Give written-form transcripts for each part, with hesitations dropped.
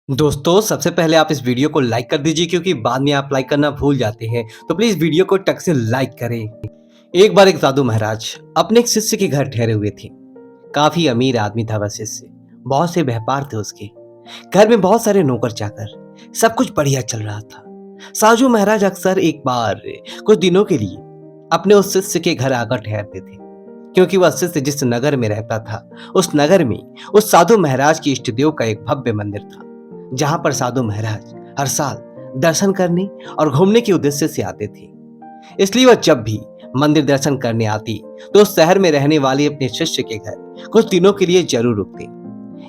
दोस्तों, सबसे पहले आप इस वीडियो को लाइक कर दीजिए क्योंकि बाद में आप लाइक करना भूल जाते हैं। तो प्लीज़ वीडियो को टक से लाइक करें। एक बार एक साधु महाराज अपने एक शिष्य के घर ठहरे हुए थे। काफ़ी अमीर आदमी था वह शिष्य। बहुत से व्यापार थे उसके। घर में बहुत सारे नौकर चाकर। सब कुछ बढ़िया चल रहा था। साधु महाराज अक्सर एक बार कुछ दिनों के लिए अपने उस शिष्य के घर आकर ठहरते थे। क्योंकि वह शिष्य जिस नगर में रहता था, उस नगर में उस साधु महाराज की इष्ट देव का एक भव्य मंदिर था, जहां पर साधु महाराज हर साल दर्शन करने और घूमने के उद्देश्य से आते थे। इसलिए वह जब भी मंदिर दर्शन करने आती तो उस शहर में रहने वाले अपने शिष्य के घर कुछ दिनों के लिए जरूर रुकते।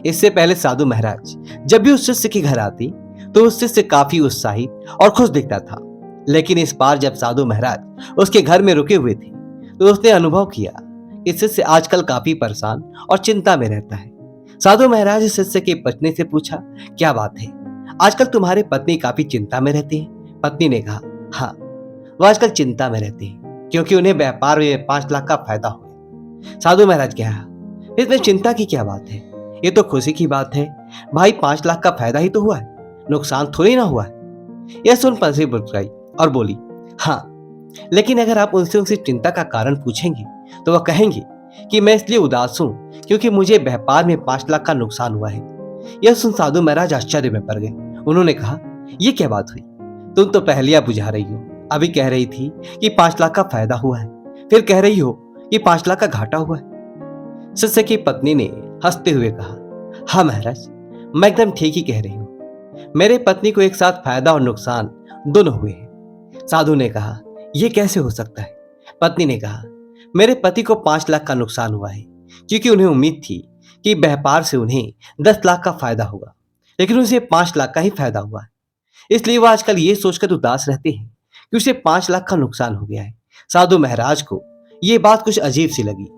इससे पहले साधु महाराज जब भी उस शिष्य के घर आती तो उस शिष्य काफी उत्साहित और खुश दिखता था। लेकिन इस बार जब साधु महाराज उसके घर में रुके हुए थे तो उसने अनुभव किया कि शिष्य आजकल काफी परेशान और चिंता में रहता है। साधु महाराज इस शिष्य की पत्नी से पूछा, क्या बात है? आजकल तुम्हारे पत्नी काफी चिंता में रहती है। पत्नी ने कहा, हाँ, वो आजकल चिंता में रहती है क्योंकि उन्हें व्यापार में 5 लाख का फायदा हुआ। साधु महाराज कहा, इसमें चिंता की क्या बात है? ये तो खुशी की बात है भाई, 5 लाख का फायदा ही तो हुआ है, नुकसान थोड़ी ना हुआ है। यह सुन पत्नी मुस्कुराई और बोली, हाँ, लेकिन अगर आप उनसे उनकी चिंता का कारण पूछेंगे तो वह कहेंगे कि मैं इसलिए उदास हूं क्योंकि मुझे व्यापार में 5 लाख का नुकसान हुआ है। यह सुन साधु महाराज आश्चर्य में पड़ गए। उन्होंने कहा, यह क्या बात हुई? तुम तो पहेलियां बुझा रही हो। अभी कह रही थी कि 5 लाख का फायदा हुआ है, फिर कह रही हो कि 5 लाख का घाटा हुआ है। शिष्य की पत्नी ने हंसते हुए कहा, हाँ महाराज, मैं एकदम ठीक ही कह रही हूँ। मेरे पत्नी को एक साथ फायदा और नुकसान दोनों हुए हैं। साधु ने कहा, यह कैसे हो सकता है? पत्नी ने कहा, मेरे पति को 5 लाख का नुकसान हुआ है क्योंकि उन्हें उम्मीद थी कि व्यापार से उन्हें 10 लाख का फायदा होगा, लेकिन उसे 5 लाख का ही फायदा हुआ है। इसलिए वह आजकल ये सोचकर उदास रहते हैं कि उसे 5 लाख का नुकसान हो गया है। साधु महाराज को यह बात कुछ अजीब सी लगी।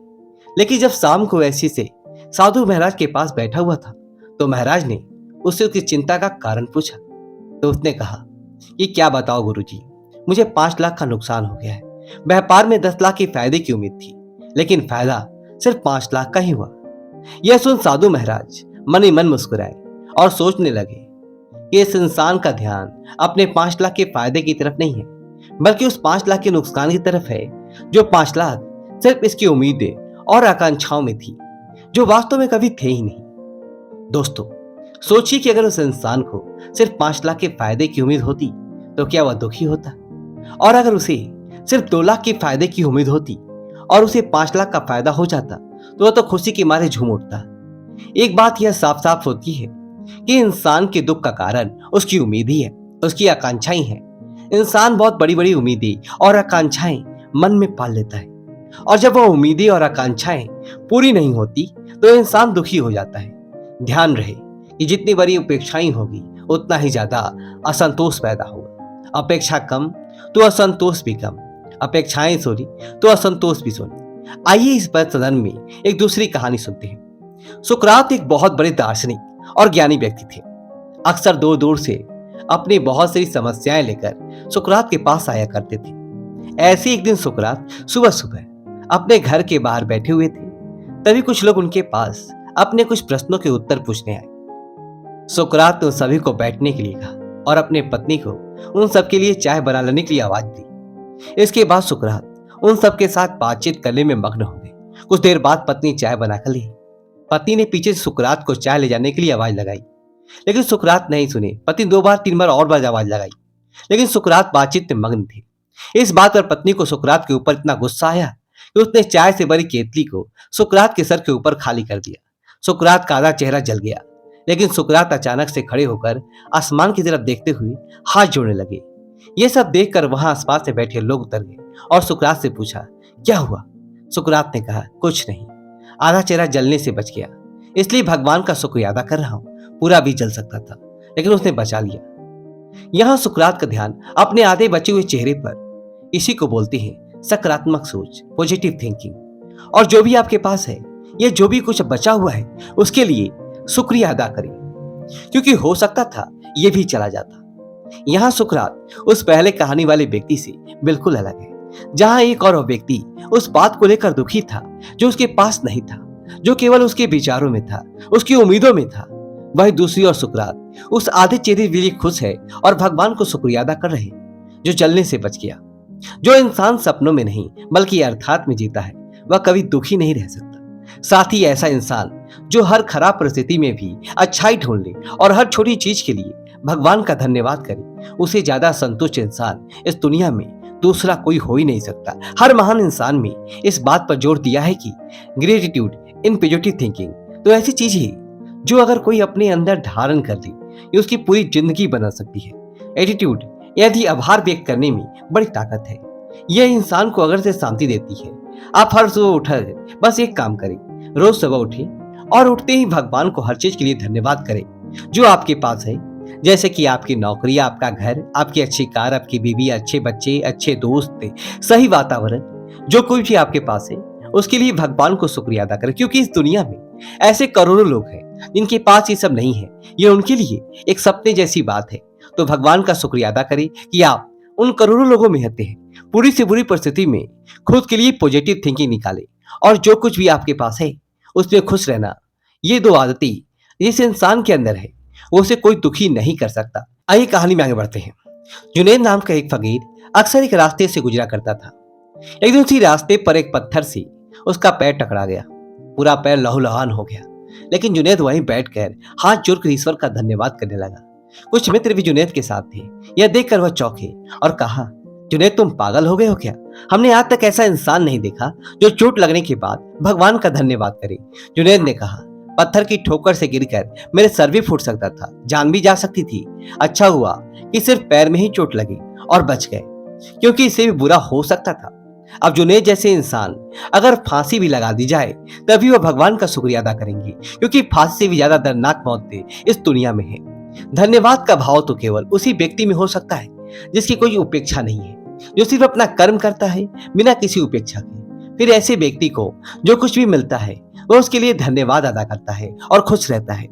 लेकिन जब शाम को ऐसी से साधु महाराज के पास बैठा हुआ था तो महाराज ने उससे उसकी चिंता का कारण पूछा। तो उसने कहा कि क्या बताओ गुरुजी, मुझे 5 लाख का नुकसान हो गया है। व्यापार में 10 लाख की फायदे की उम्मीद थी, लेकिन फायदा सिर्फ 5 लाख का ही हुआ। यह सुन साधु महाराज मन ही मन मुस्कुराए और सोचने लगे कि इस इंसान का ध्यान अपने 5 लाख के फायदे की तरफ नहीं है, बल्कि उस 5 लाख के नुकसान की तरफ है। जो 5 लाख सिर्फ इसकी उम्मीदें और आकांक्षाओं में थी, जो वास्तव में कभी थे ही नहीं। दोस्तों, सोचिए कि अगर उस इंसान को सिर्फ 5 लाख के फायदे की उम्मीद होती तो क्या वह दुखी होता? और अगर उसे सिर्फ 2 लाख की फायदे की उम्मीद होती और उसे 5 लाख का फायदा हो जाता तो वह तो खुशी के मारे झूम उठता। एक बात यह साफ साफ होती है कि इंसान के दुख का कारण उसकी उम्मीद ही है, उसकी आकांक्षाएं हैं। इंसान बहुत बड़ी बड़ी उम्मीदें और आकांक्षाएं मन में पाल लेता है, और जब वह उम्मीदें और आकांक्षाएं पूरी नहीं होती तो इंसान दुखी हो जाता है। ध्यान रहे कि जितनी बड़ी अपेक्षाएं होगी उतना ही ज्यादा असंतोष पैदा होगा। अपेक्षा कम तो असंतोष भी कम, अपेक्षाएं सोनी तो असंतोष भी सोनी। आइए इस पर सदन में एक दूसरी कहानी सुनते हैं। सुकरात एक बहुत बड़े दार्शनिक और ज्ञानी व्यक्ति थे। अक्सर दूर दूर से अपनी बहुत सारी समस्याएं लेकर सुकरात के पास आया करते थे। ऐसे एक दिन सुकरात सुबह सुबह अपने घर के बाहर बैठे हुए थे। तभी कुछ लोग उनके पास अपने कुछ प्रश्नों के उत्तर पूछने आए। सुकरात ने उन सभी को बैठने के लिए कहा और अपने पत्नी को उन सबके लिए चाय बना लाने के लिए आवाज दी। इसके बाद सुकरात उन सबके साथ बातचीत करने में मग्न हो गए। कुछ देर बाद पत्नी चाय बनाकर ली। पति ने पीछे से सुकरात को चाय ले जाने के लिए आवाज लगाई, लेकिन सुकरात नहीं सुने। पत्नी 2 बार 3 बार और बार आवाज लगाई, लेकिन सुकरात बातचीत में मग्न थे। इस बात पर पत्नी को सुकरात के ऊपर इतना गुस्सा आया कि उसने चाय से भरी केतली को सुकरात के सर के ऊपर खाली कर दिया। सुकरात का आधा चेहरा जल गया, लेकिन सुकरात अचानक से खड़े होकर आसमान की तरफ देखते हुए हाथ जोड़ने लगे। ये सब देखकर वहां आसपास से बैठे लोग उतर गए और सुकरात से पूछा, क्या हुआ? सुकरात ने कहा, कुछ नहीं, आधा चेहरा जलने से बच गया, इसलिए भगवान का शुक्रिया अदा कर रहा हूं। पूरा भी जल सकता था, लेकिन उसने बचा लिया। यहां सुकरात का ध्यान अपने आधे बचे हुए चेहरे पर। इसी को बोलते हैं सकारात्मक सोच, पॉजिटिव थिंकिंग। और जो भी आपके पास है, यह जो भी कुछ बचा हुआ है, उसके लिए शुक्रिया अदा करें, क्योंकि हो सकता था यह भी चला जाता। यहां सुकरात उस पहले कहानी वाले व्यक्ति से बिल्कुल अलग है, जहां एक और व्यक्ति उस बात को लेकर दुखी था जो उसके पास नहीं था, जो केवल उसके विचारों में था, उसकी उम्मीदों में था। वही दूसरी ओर सुकरात उस आधे चेहरे के लिए खुश है और भगवान को शुक्रिया अदा कर रहे हैं जो जलने से बच गया। जो इंसान सपनों में नहीं बल्कि अर्थात में जीता है वह कभी दुखी नहीं रह सकता। साथ ही ऐसा इंसान जो हर खराब परिस्थिति में भी अच्छाई ढूंढ ले और हर छोटी चीज के लिए भगवान का धन्यवाद करे, उसे ज्यादा संतुष्ट इंसान इस दुनिया में दूसरा कोई हो ही नहीं सकता। हर महान इंसान में इस बात पर जोर दिया है कि ग्रेटिट्यूड इन पॉजिटिव थिंकिंग तो ऐसी चीज है जो अगर कोई अपने अंदर धारण कर ले ये उसकी पूरी जिंदगी बना सकती है। एटीट्यूड यदि आभार व्यक्त करने में बड़ी ताकत है। यह इंसान को अगर से शांति देती है। आप हर सुबह उठकर बस एक काम करें, रोज सुबह उठें और उठते ही भगवान को हर चीज के लिए धन्यवाद करें जो आपके पास है, जैसे कि आपकी नौकरी, आपका घर, आपकी अच्छी कार, आपकी बीवी, अच्छे बच्चे, अच्छे दोस्त, सही वातावरण, जो कुछ भी आपके पास है उसके लिए भगवान को शुक्रिया अदा करें। क्योंकि इस दुनिया में ऐसे करोड़ों लोग हैं जिनके पास ये सब नहीं है, ये उनके लिए एक सपने जैसी बात है। तो भगवान का शुक्रिया अदा करें कि आप उन करोड़ों लोगों में रहते हैं। बुरी से बुरी परिस्थिति में खुद के लिए पॉजिटिव थिंकिंग निकालें और जो कुछ भी आपके पास है उसमें खुश रहना। ये दो आदतें जिस इंसान के अंदर है वो उसे कोई दुखी नहीं कर सकता। आइए कहानी में आगे बढ़ते हैं। जुनैद नाम का एक फकीर अक्सर एक रास्ते से गुजरा करता था। एक दिन उसी रास्ते पर एक पत्थर से उसका पैर टकरा गया। पूरा पैर लहूलुहान हो गया, लेकिन जुनैद वहीं बैठकर हाथ जोड़कर ईश्वर का धन्यवाद करने लगा। कुछ मित्र भी जुनैद के साथ थे। यह देखकर वह चौंके और कहा, जुनैद तुम पागल हो गए हो क्या? हमने आज तक ऐसा इंसान नहीं देखा जो चोट लगने के बाद भगवान का धन्यवाद करे। जुनैद ने कहा, पत्थर की ठोकर से गिरकर मेरे सर भी फूट सकता था, जान भी जा सकती थी। अच्छा हुआ कि सिर्फ पैर में ही चोट लगी और बच गए, क्योंकि इससे भी बुरा हो सकता था। अब जुनैद जैसे इंसान अगर फांसी भी लगा दी जाए तभी वह भगवान का शुक्रिया अदा करेंगे, क्योंकि फांसी से भी ज्यादा दर्दनाक मौत इस दुनिया में है। धन्यवाद का भाव तो केवल उसी व्यक्ति में हो सकता है जिसकी कोई उपेक्षा नहीं है, जो सिर्फ अपना कर्म करता है बिना किसी उपेक्षा के। फिर ऐसे व्यक्ति को जो कुछ भी मिलता है वह उसके लिए धन्यवाद अदा करता है और खुश रहता है।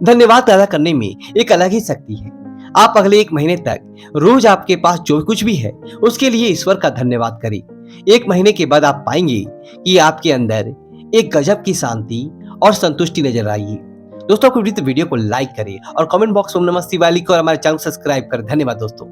धन्यवाद अदा करने में एक अलग ही शक्ति है। आप अगले 1 महीने तक रोज आपके पास जो कुछ भी है उसके लिए ईश्वर का धन्यवाद करें। 1 महीने के बाद आप पाएंगे कि आपके अंदर एक गजब की शांति और संतुष्टि नजर आएगी। दोस्तों, आपको वीडियो को लाइक करें और कमेंट बॉक्स में नमः शिवाय लिखकर हमारे चैनल सब्सक्राइब करें। धन्यवाद दोस्तों।